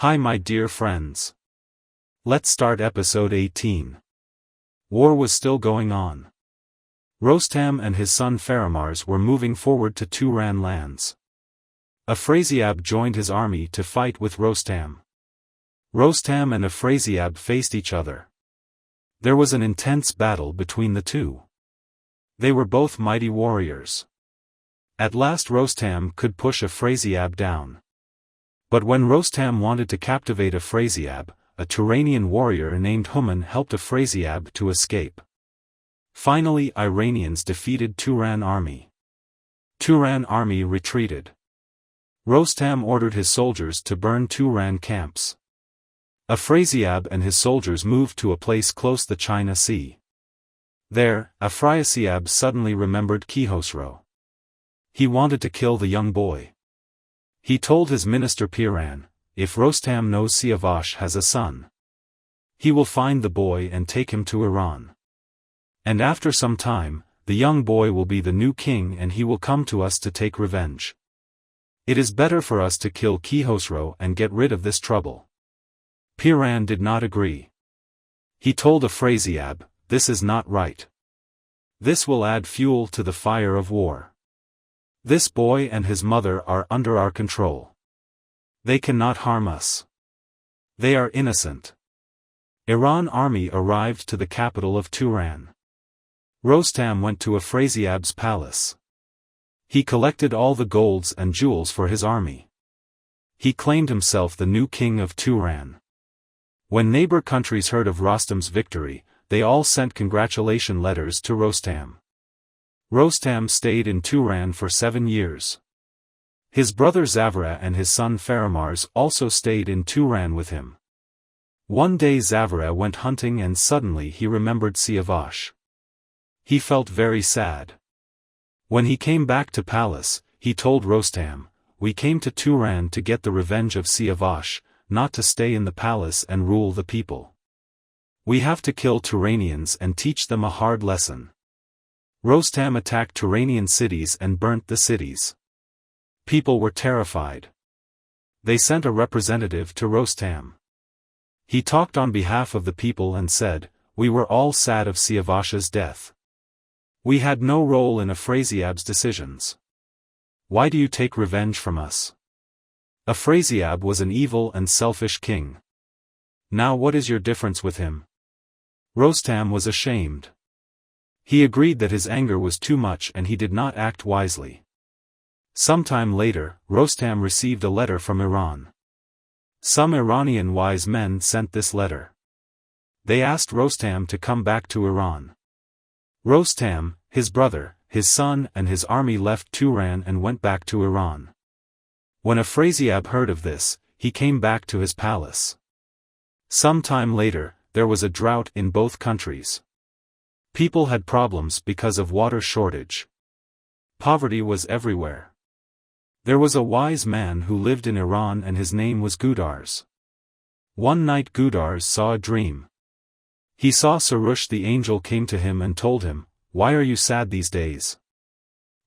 Hi my dear friends. Let's start episode 18. War was still going on. Rostam and his son Faramars were moving forward to Tooran lands. Afrasiab joined his army to fight with Rostam. Rostam and Afrasiab faced each other. There was an intense battle between the two. They were both mighty warriors. At last Rostam could push Afrasiab down. But when Rostam wanted to captivate Afrasiab, a Turanian warrior named Human helped Afrasiab to escape. Finally Iranians defeated Tooran army. Tooran army retreated. Rostam ordered his soldiers to burn Tooran camps. Afrasiab and his soldiers moved to a place close the China Sea. There, Afrasiab suddenly remembered Kaykhosrow. He wanted to kill the young boy. He told his minister Tooran, if Rostam knows Siavash has a son, he will find the boy and take him to Iran. And after some time, the young boy will be the new king and he will come to us to take revenge. It is better for us to kill Kaykhosrow and get rid of this trouble. Tooran did not agree. He told Afrasiab, this is not right. This will add fuel to the fire of war. This boy and his mother are under our control. They cannot harm us. They are innocent. Iran army arrived to the capital of Tooran. Rostam went to Afrasiab's palace. He collected all the golds and jewels for his army. He claimed himself the new king of Tooran. When neighbor countries heard of Rostam's victory, they all sent congratulation letters to Rostam. Rostam stayed in Tooran for 7 years. His brother Zavara and his son Faramars also stayed in Tooran with him. One day Zavara went hunting and suddenly he remembered Siavash. He felt very sad. When he came back to palace, he told Rostam, we came to Tooran to get the revenge of Siavash, not to stay in the palace and rule the people. We have to kill Turanians and teach them a hard lesson. Rostam attacked Turanian cities and burnt the cities. People were terrified. They sent a representative to Rostam. He talked on behalf of the people and said, we were all sad of Siavash's death. We had no role in Afrasiab's decisions. Why do you take revenge from us? Afrasiab was an evil and selfish king. Now what is your difference with him? Rostam was ashamed. He agreed that his anger was too much and he did not act wisely. Sometime later, Rostam received a letter from Iran. Some Iranian wise men sent this letter. They asked Rostam to come back to Iran. Rostam, his brother, his son and his army left Tooran and went back to Iran. When Afrasiab heard of this, he came back to his palace. Some time later, there was a drought in both countries. People had problems because of water shortage. Poverty was everywhere. There was a wise man who lived in Iran and his name was Gudars. One night Gudars saw a dream. He saw Sarush the angel came to him and told him, why are you sad these days?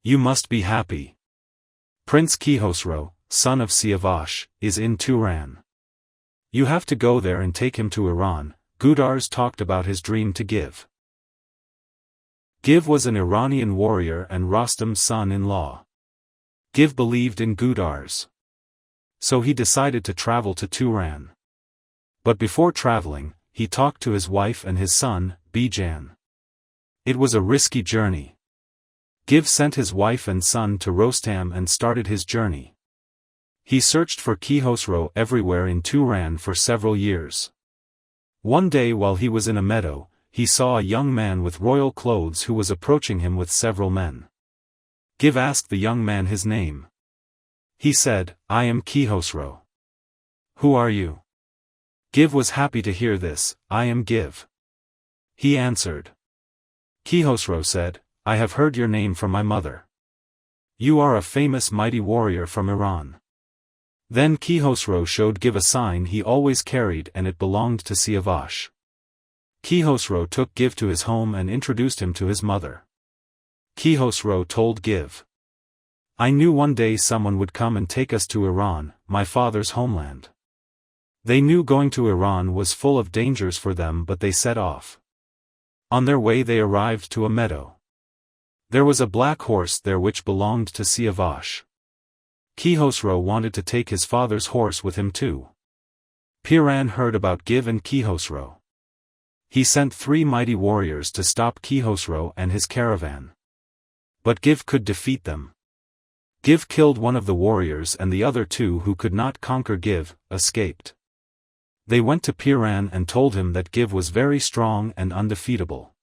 You must be happy. Prince Kaykhosrow, son of Siavash, is in Tooran. You have to go there and take him to Iran. Gudars talked about his dream to Give. Give was an Iranian warrior and Rostam's son-in-law. Give believed in Gudars. So he decided to travel to Tooran. But before traveling, he talked to his wife and his son, Bijan. It was a risky journey. Give sent his wife and son to Rostam and started his journey. He searched for Kaykhosrow everywhere in Tooran for several years. One day while he was in a meadow, he saw a young man with royal clothes who was approaching him with several men. Give asked the young man his name. He said, I am Kaykhosrow. Who are you? Give was happy to hear this, I am Give. He answered. Kaykhosrow said, I have heard your name from my mother. You are a famous mighty warrior from Iran. Then Kaykhosrow showed Give a sign he always carried and it belonged to Siavash. Kaykhosrow took Give to his home and introduced him to his mother. Kaykhosrow told Give, I knew one day someone would come and take us to Iran, my father's homeland. They knew going to Iran was full of dangers for them, but they set off. On their way they arrived to a meadow. There was a black horse there which belonged to Siavash. Kaykhosrow wanted to take his father's horse with him too. Tooran heard about Give and Kaykhosrow. He sent 3 mighty warriors to stop Kaykhosrow and his caravan. But Give could defeat them. Give killed one of the warriors, and the other 2 who could not conquer Give escaped. They went to Tooran and told him that Give was very strong and undefeatable.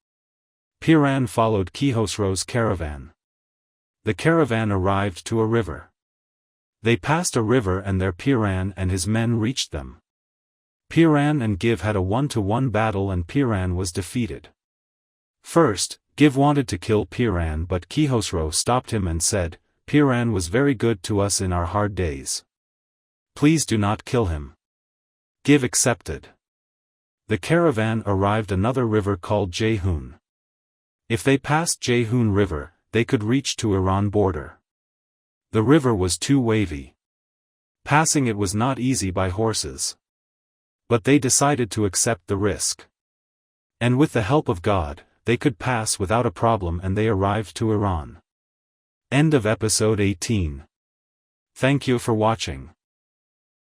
Tooran followed Kaykhosrow's caravan. The caravan arrived to a river. They passed a river and there Tooran and his men reached them. Tooran and Give had a 1-to-1 battle and Tooran was defeated. First, Give wanted to kill Tooran, but Kaykhosrow stopped him and said, "Tooran was very good to us in our hard days. Please do not kill him." Give accepted. The caravan arrived another river called Jehun. If they passed Jehun River, they could reach to Iran border. The river was too wavy. Passing it was not easy by horses. But they decided to accept the risk. And with the help of God, they could pass without a problem and they arrived to Iran. End of episode 18. Thank you for watching.